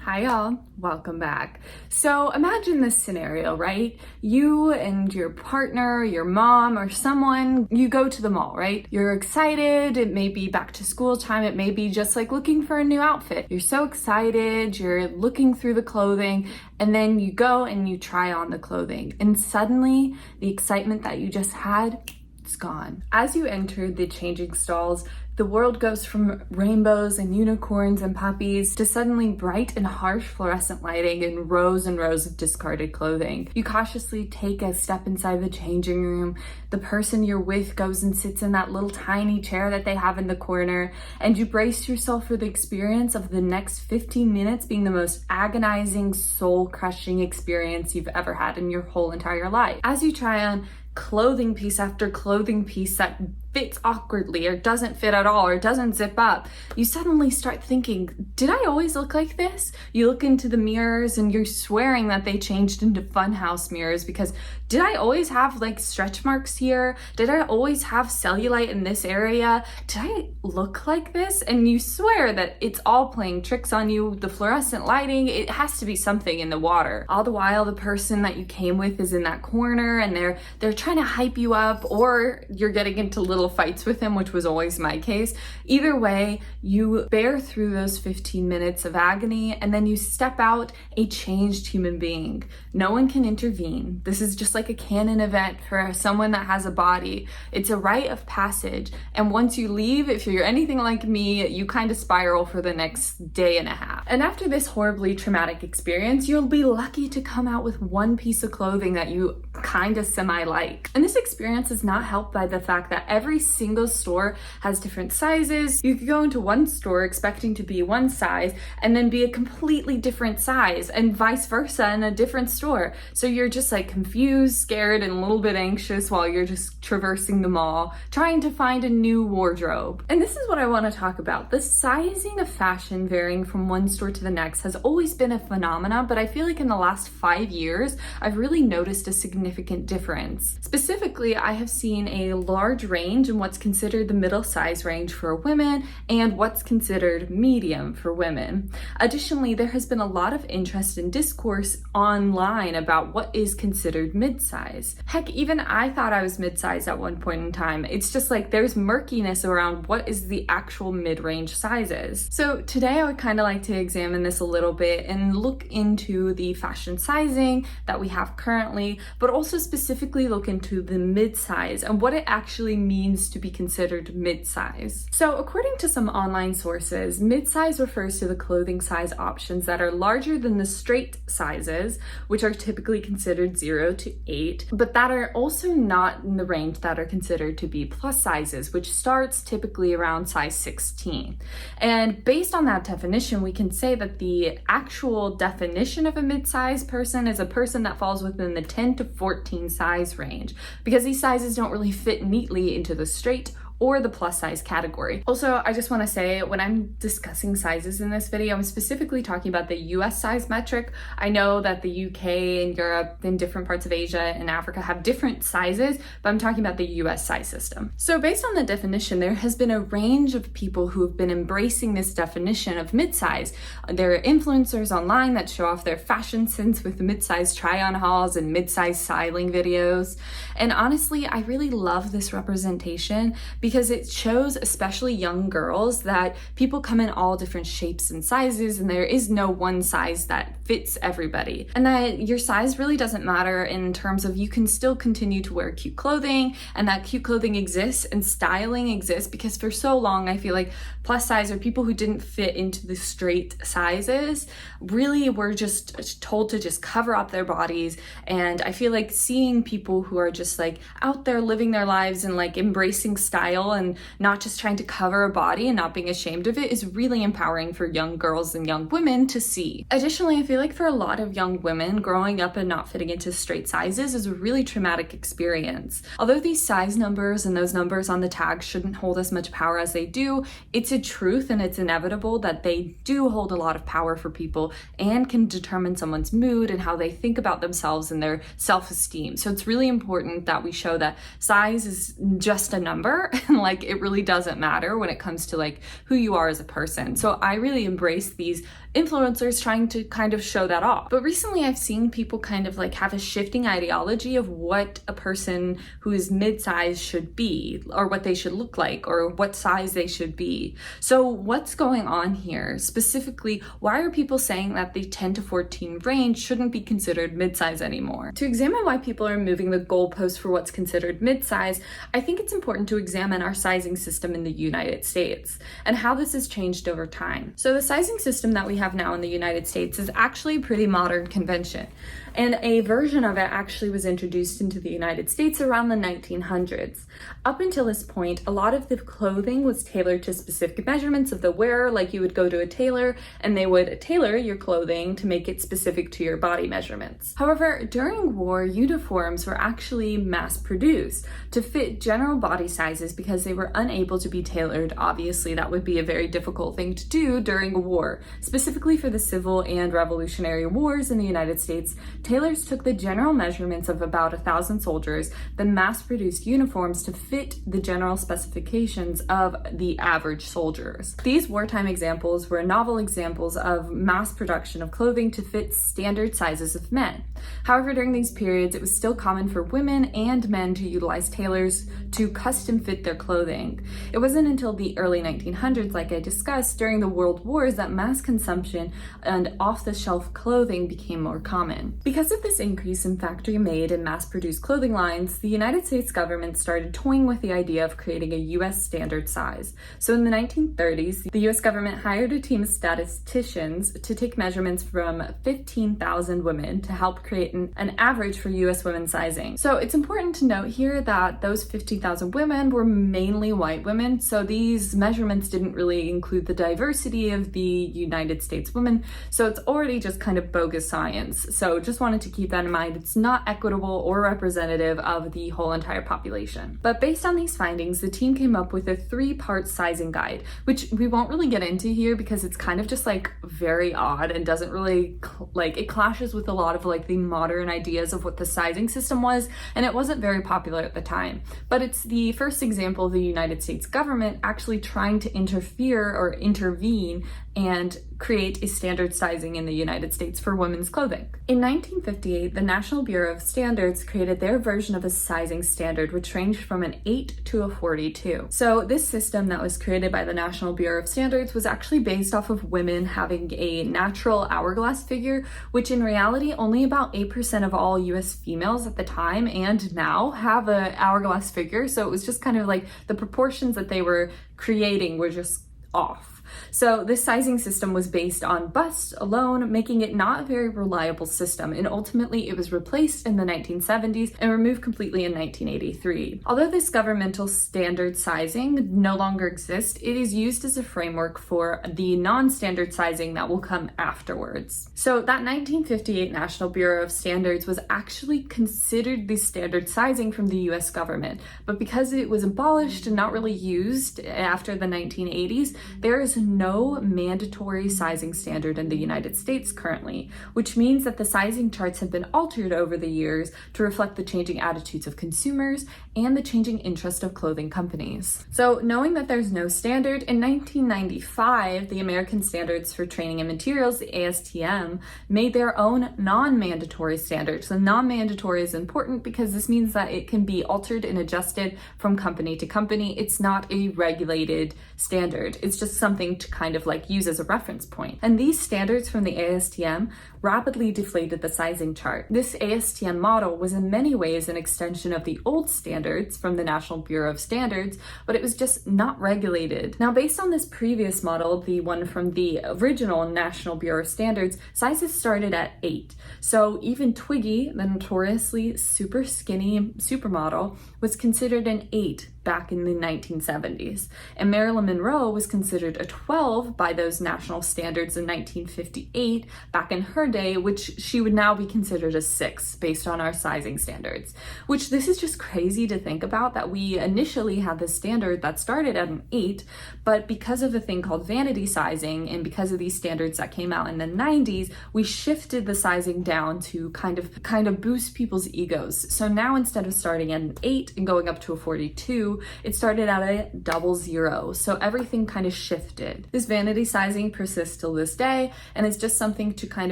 Hi y'all, welcome back. So imagine this scenario, right? You and your partner, your mom, or someone, you go to the mall, right? You're excited, it may be back to school time, it may be just like looking for a new outfit. You're so excited, you're looking through the clothing, and then you go and you try on the clothing. And suddenly, the excitement that you just had, it's gone. As you enter the changing stalls, the world goes from rainbows and unicorns and puppies to suddenly bright and harsh fluorescent lighting and rows of discarded clothing. You cautiously take a step inside the changing room. The person you're with goes and sits in that little tiny chair that they have in the corner, and you brace yourself for the experience of the next 15 minutes being the most agonizing, soul-crushing experience you've ever had in your whole entire life. As you try on clothing piece after clothing piece that fits awkwardly or doesn't fit at all or doesn't zip up, you suddenly start thinking, did I always look like this? You look into the mirrors and you're swearing that they changed into funhouse mirrors because did I always have like stretch marks here? Did I always have cellulite in this area? Did I look like this? And you swear that it's all playing tricks on you. The fluorescent lighting, it has to be something in the water. All the while, the person that you came with is in that corner and they're trying to hype you up, or you're getting into little fights with him, which was always my case. Either way, you bear through those 15 minutes of agony and then you step out a changed human being. No one can intervene. This is just like a canon event for someone that has a body. It's a rite of passage. And once you leave, if you're anything like me, you kind of spiral for the next day and a half. And after this horribly traumatic experience, you'll be lucky to come out with one piece of clothing that you kind of semi-like. And this experience is not helped by the fact that every single store has different sizes. You could go into one store expecting to be one size and then be a completely different size, and vice versa in a different store. So you're just like confused, scared, and a little bit anxious while you're just traversing the mall, trying to find a new wardrobe. And this is what I want to talk about. The sizing of fashion varying from one store to the next has always been a phenomenon, but I feel like in the last 5 years, I've really noticed a significant difference. Specifically, I have seen a large range in what's considered the middle size range for women and what's considered medium for women. Additionally, there has been a lot of interest and discourse online about what is considered mid-size. Heck, even I thought I was mid-size at one point in time. It's just like there's murkiness around what is the actual mid-range sizes. So today I would kind of like to examine this a little bit and look into the fashion sizing that we have currently, but also specifically look into the mid-size and what it actually means to be considered mid-size. So according to some online sources, mid-size refers to the clothing size options that are larger than the straight sizes, which are typically considered 0 to 8, but that are also not in the range that are considered to be plus sizes, which starts typically around size 16. And based on that definition, we can say that the actual definition of a mid-size person is a person that falls within the 10 to 14 size range, because these sizes don't really fit neatly into the straight or the plus size category. Also, I just want to say, when I'm discussing sizes in this video, I'm specifically talking about the US size metric. I know that the UK and Europe and different parts of Asia and Africa have different sizes, but I'm talking about the US size system. So based on the definition, there has been a range of people who have been embracing this definition of mid-size. There are influencers online that show off their fashion sense with mid-size try-on hauls and mid-size styling videos. And honestly, I really love this representation because it shows especially young girls that people come in all different shapes and sizes, and there is no one size that fits everybody. And that your size really doesn't matter in terms of you can still continue to wear cute clothing, and that cute clothing exists and styling exists, because for so long I feel like plus size or people who didn't fit into the straight sizes really were just told to just cover up their bodies. And I feel like seeing people who are just like out there living their lives and like embracing style and not just trying to cover a body and not being ashamed of it is really empowering for young girls and young women to see. Additionally, I feel like for a lot of young women, growing up and not fitting into straight sizes is a really traumatic experience. Although these size numbers and those numbers on the tag shouldn't hold as much power as they do, it's a truth and it's inevitable that they do hold a lot of power for people and can determine someone's mood and how they think about themselves and their self-esteem. So it's really important that we show that size is just a number and like it really doesn't matter when it comes to like who you are as a person. So I really embrace these influencers trying to kind of show that off. But recently I've seen people kind of like have a shifting ideology of what a person who is mid-size should be, or what they should look like, or what size they should be. So what's going on here? Specifically, why are people saying that the 10 to 14 range shouldn't be considered mid-size anymore? To examine why people are moving the goalpost for what's considered mid-size, I think it's important to examine our sizing system in the United States and how this has changed over time. So the sizing system that we have now in the United States is actually a pretty modern convention, and a version of it actually was introduced into the United States around the 1900s. Up until this point, a lot of the clothing was tailored to specific measurements of the wearer, like you would go to a tailor and they would tailor your clothing to make it specific to your body measurements. However, during war, uniforms were actually mass produced to fit general body sizes because they were unable to be tailored. Obviously, that would be a very difficult thing to do during a war. Specifically for the Civil and Revolutionary Wars in the United States, tailors took the general measurements of about 1,000 soldiers, then mass-produced uniforms to fit the general specifications of the average soldiers. These wartime examples were novel examples of mass production of clothing to fit standard sizes of men. However, during these periods, it was still common for women and men to utilize tailors to custom fit their clothing. It wasn't until the early 1900s, like I discussed, during the World Wars, that mass consumption and off-the-shelf clothing became more common. Because of this increase in factory-made and mass-produced clothing lines, the United States government started toying with the idea of creating a U.S. standard size. So in the 1930s, the U.S. government hired a team of statisticians to take measurements from 15,000 women to help create an average for U.S. women's sizing. So it's important to note here that those 15,000 women were mainly white women, so these measurements didn't really include the diversity of the United States women, so it's already just kind of bogus science. So just wanted to keep that in mind. It's not equitable or representative of the whole entire population. But based on these findings, the team came up with a 3-part sizing guide, which we won't really get into here because it's kind of just like very odd and doesn't really it clashes with a lot of like the modern ideas of what the sizing system was, and it wasn't very popular at the time. But it's the first example of the United States government actually trying to interfere or intervene and create a standard sizing in the United States for women's clothing. In 1958, the National Bureau of Standards created their version of a sizing standard, which ranged from an 8 to a 42. So this system that was created by the National Bureau of Standards was actually based off of women having a natural hourglass figure, which in reality only about 8% of all US females at the time and now have an hourglass figure. So it was just kind of like the proportions that they were creating were just off. So this sizing system was based on bust alone, making it not a very reliable system, and ultimately it was replaced in the 1970s and removed completely in 1983. Although this governmental standard sizing no longer exists, it is used as a framework for the non-standard sizing that will come afterwards. So that 1958 National Bureau of Standards was actually considered the standard sizing from the US government, but because it was abolished and not really used after the 1980s, there is no mandatory sizing standard in the United States currently, which means that the sizing charts have been altered over the years to reflect the changing attitudes of consumers and the changing interest of clothing companies. So knowing that there's no standard, in 1995, the American Standards for Training and Materials, the ASTM, made their own non-mandatory standard. So non-mandatory is important because this means that it can be altered and adjusted from company to company. It's not a regulated standard. It's just something to kind of like use as a reference point. And these standards from the ASTM rapidly deflated the sizing chart. This ASTM model was in many ways an extension of the old standards from the National Bureau of Standards, but it was just not regulated. Now, based on this previous model, the one from the original National Bureau of Standards, sizes started at 8. So even Twiggy, the notoriously super skinny supermodel, was considered an 8 back in the 1970s. And Marilyn Monroe was considered a 12 by those national standards in 1958, back in her day, which she would now be considered a 6 based on our sizing standards. Which this is just crazy to think about, that we initially had this standard that started at an 8, but because of a thing called vanity sizing and because of these standards that came out in the 90s, we shifted the sizing down to kind of boost people's egos. So now instead of starting at an 8 and going up to a 42, 1992, it started at a 00, so everything kind of shifted. This vanity sizing persists till this day, and it's just something to kind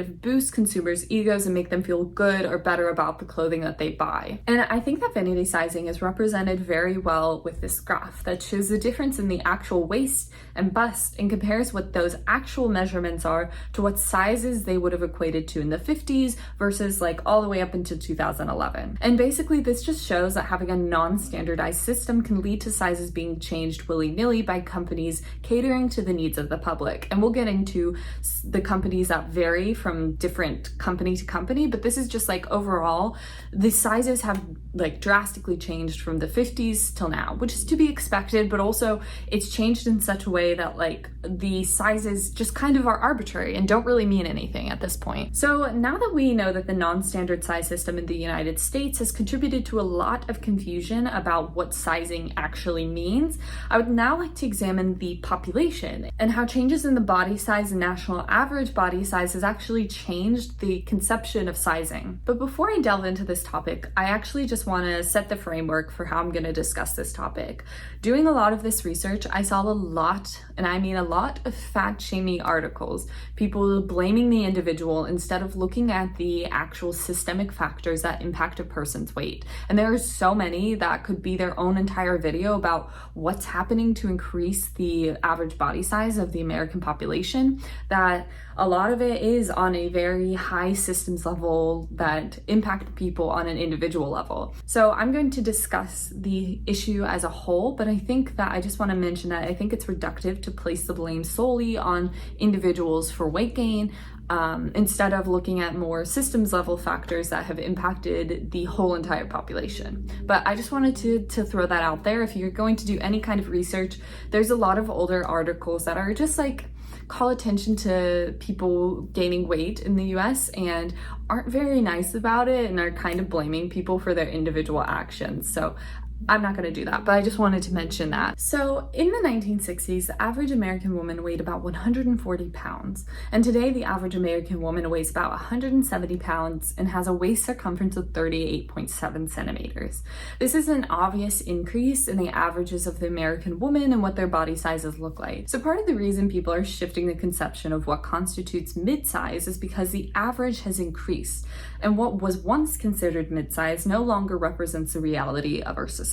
of boost consumers' egos and make them feel good or better about the clothing that they buy. And I think that vanity sizing is represented very well with this graph that shows the difference in the actual waist and bust and compares what those actual measurements are to what sizes they would have equated to in the 50s versus like all the way up until 2011. And basically this just shows that having a non-standardized system can lead to sizes being changed willy-nilly by companies catering to the needs of the public. And we'll get into the companies that vary from different company to company, but this is just like overall, the sizes have like drastically changed from the 50s till now, which is to be expected, but also it's changed in such a way that like the sizes just kind of are arbitrary and don't really mean anything at this point. So now that we know that the non-standard size system in the United States has contributed to a lot of confusion about what sizing actually means, I would now like to examine the population and how changes in the body size and national average body size has actually changed the conception of sizing. But before I delve into this topic, I actually just want to set the framework for how I'm going to discuss this topic. Doing a lot of this research, I saw a lot, and I mean a lot, of fat-shaming articles, people blaming the individual instead of looking at the actual systemic factors that impact a person's weight. And there are so many that could be their own entire video about what's happening to increase the average body size of the American population, that a lot of it is on a very high systems level that impact people on an individual level. So I'm going to discuss the issue as a whole, but I think that I just want to mention that I think it's reductive to place the blame solely on individuals for weight gain, instead of looking at more systems level factors that have impacted the whole entire population. But I just wanted to throw that out there. If you're going to do any kind of research, there's a lot of older articles that are just like call attention to people gaining weight in the US and aren't very nice about it and are kind of blaming people for their individual actions. So I'm not going to do that, but I just wanted to mention that. So in the 1960s, the average American woman weighed about 140 pounds. And today, the average American woman weighs about 170 pounds and has a waist circumference of 38.7 centimeters. This is an obvious increase in the averages of the American woman and what their body sizes look like. So part of the reason people are shifting the conception of what constitutes mid-size is because the average has increased. And what was once considered mid-size no longer represents the reality of our society.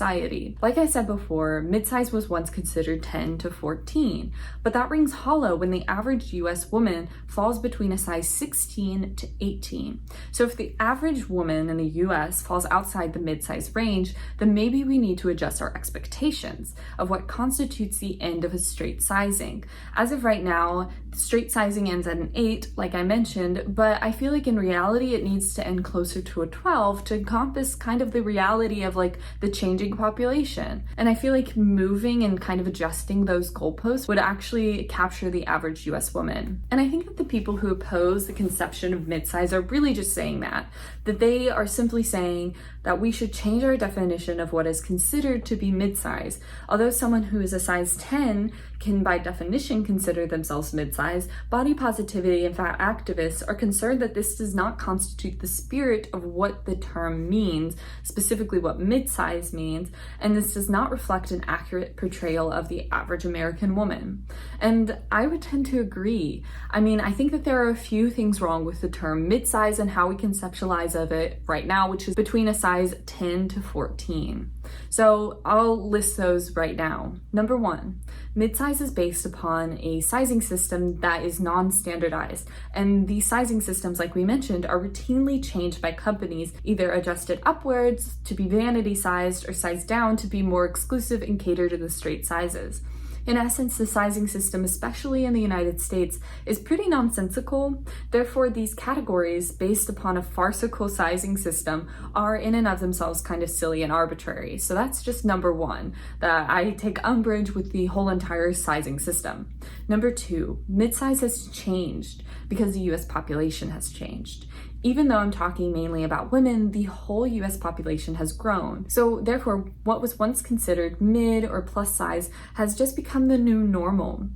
Like I said before, mid-size was once considered 10 to 14, but that rings hollow when the average US woman falls between a size 16 to 18. So if the average woman in the US falls outside the mid-size range, then maybe we need to adjust our expectations of what constitutes the end of a straight sizing. As of right now, straight sizing ends at an 8, like I mentioned, but I feel like in reality it needs to end closer to a 12 to encompass kind of the reality of like the changing population. And I feel like moving and kind of adjusting those goalposts would actually capture the average US woman. And I think that the people who oppose the conception of mid-size are really just saying that they are simply saying that we should change our definition of what is considered to be mid-size. Although someone who is a size 10 can by definition consider themselves mid-size, body positivity and fat activists are concerned that this does not constitute the spirit of what the term means, specifically what mid-size means, and this does not reflect an accurate portrayal of the average American woman. And I would tend to agree. I mean, I think that there are a few things wrong with the term mid-size and how we conceptualize of it right now, which is between a size 10 to 14. So I'll list those right now. Number 1, mid-size is based upon a sizing system that is non-standardized, and these sizing systems, like we mentioned, are routinely changed by companies, either adjusted upwards to be vanity sized or sized down to be more exclusive and cater to the straight sizes. In essence, the sizing system, especially in the United States, is pretty nonsensical. Therefore, these categories, based upon a farcical sizing system, are in and of themselves kind of silly and arbitrary. So that's just number 1, that I take umbrage with the whole entire sizing system. Number 2, mid-size has changed because the US population has changed. Even though I'm talking mainly about women, the whole US population has grown. So therefore, what was once considered mid or plus size has just become the new normal.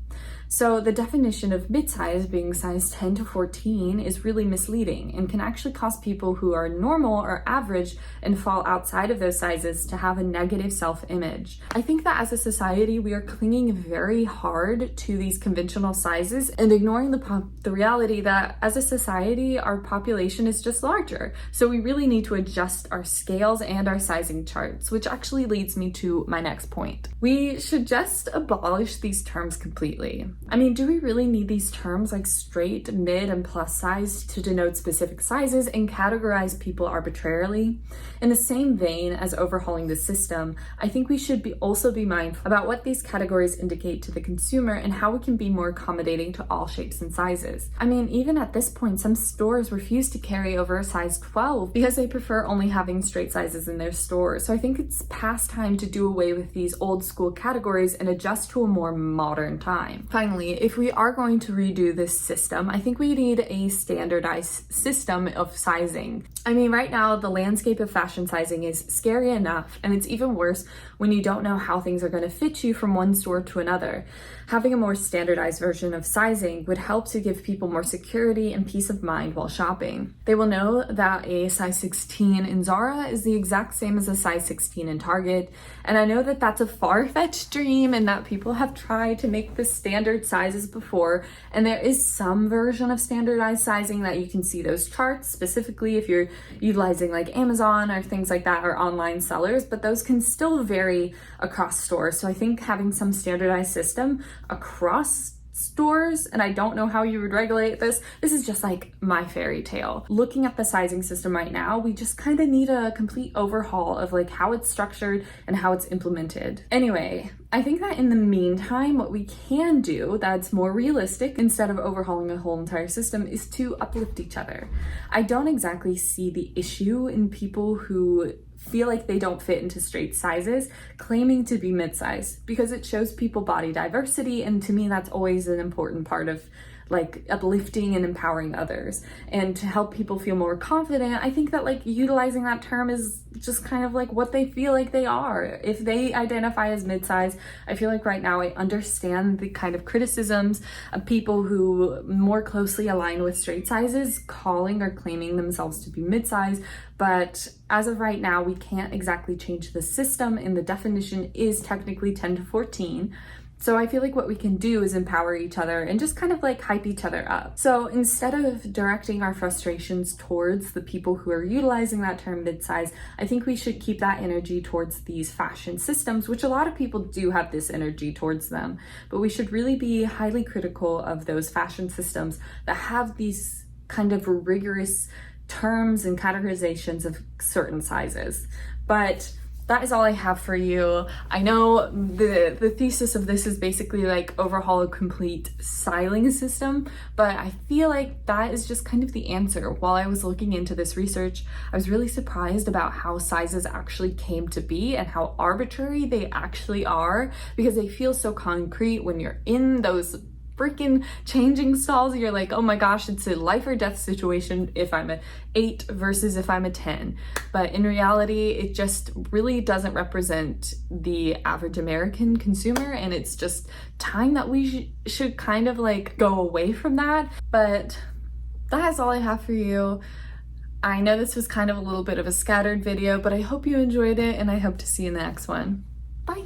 So the definition of midsize being size 10 to 14 is really misleading and can actually cause people who are normal or average and fall outside of those sizes to have a negative self-image. I think that as a society, we are clinging very hard to these conventional sizes and ignoring the reality that as a society, our population is just larger. So we really need to adjust our scales and our sizing charts, which actually leads me to my next point. We should just abolish these terms completely. I mean, do we really need these terms like straight, mid, and plus size to denote specific sizes and categorize people arbitrarily? In the same vein as overhauling the system, I think we should also be mindful about what these categories indicate to the consumer and how we can be more accommodating to all shapes and sizes. I mean, even at this point, some stores refuse to carry over a size 12 because they prefer only having straight sizes in their store. So I think it's past time to do away with these old school categories and adjust to a more modern time. Finally, if we are going to redo this system, I think we need a standardized system of sizing. I mean, right now, the landscape of fashion sizing is scary enough, and it's even worse when you don't know how things are going to fit you from one store to another. Having a more standardized version of sizing would help to give people more security and peace of mind while shopping. They will know that a size 16 in Zara is the exact same as a size 16 in Target, and I know that that's a far-fetched dream and that people have tried to make the standard sizes before, and there is some version of standardized sizing that you can see those charts, specifically if you're utilizing like Amazon or things like that or online sellers, but those can still vary across stores. So I think having some standardized system across stores, and I don't know how you would regulate this is just like my fairy tale. Looking at the sizing system right now, we just kind of need a complete overhaul of like how it's structured and how it's implemented. Anyway, I think that in the meantime, what we can do that's more realistic instead of overhauling a whole entire system is to uplift each other. I don't exactly see the issue in people who feel like they don't fit into straight sizes claiming to be mid-size, because it shows people body diversity, and to me that's always an important part of like uplifting and empowering others. And to help people feel more confident, I think that like utilizing that term is just kind of like what they feel like they are. If they identify as mid-size, I feel like right now I understand the kind of criticisms of people who more closely align with straight sizes calling or claiming themselves to be mid-size. But as of right now, we can't exactly change the system, and the definition is technically 10 to 14. So I feel like what we can do is empower each other and just kind of like hype each other up. So instead of directing our frustrations towards the people who are utilizing that term mid-size, I think we should keep that energy towards these fashion systems, which a lot of people do have this energy towards them. But we should really be highly critical of those fashion systems that have these kind of rigorous terms and categorizations of certain sizes. But that is all I have for you. I know the thesis of this is basically like overhaul a complete styling system, but I feel like that is just kind of the answer. While I was looking into this research, I was really surprised about how sizes actually came to be and how arbitrary they actually are, because they feel so concrete when you're in those freaking changing stalls. You're like, oh my gosh, it's a life or death situation if I'm a 8 versus if I'm a 10. But in reality, it just really doesn't represent the average American consumer, and it's just time that we should kind of like go away from that. But that is all I have for you. I know this was kind of a little bit of a scattered video, but I hope you enjoyed it, and I hope to see you in the next one. Bye.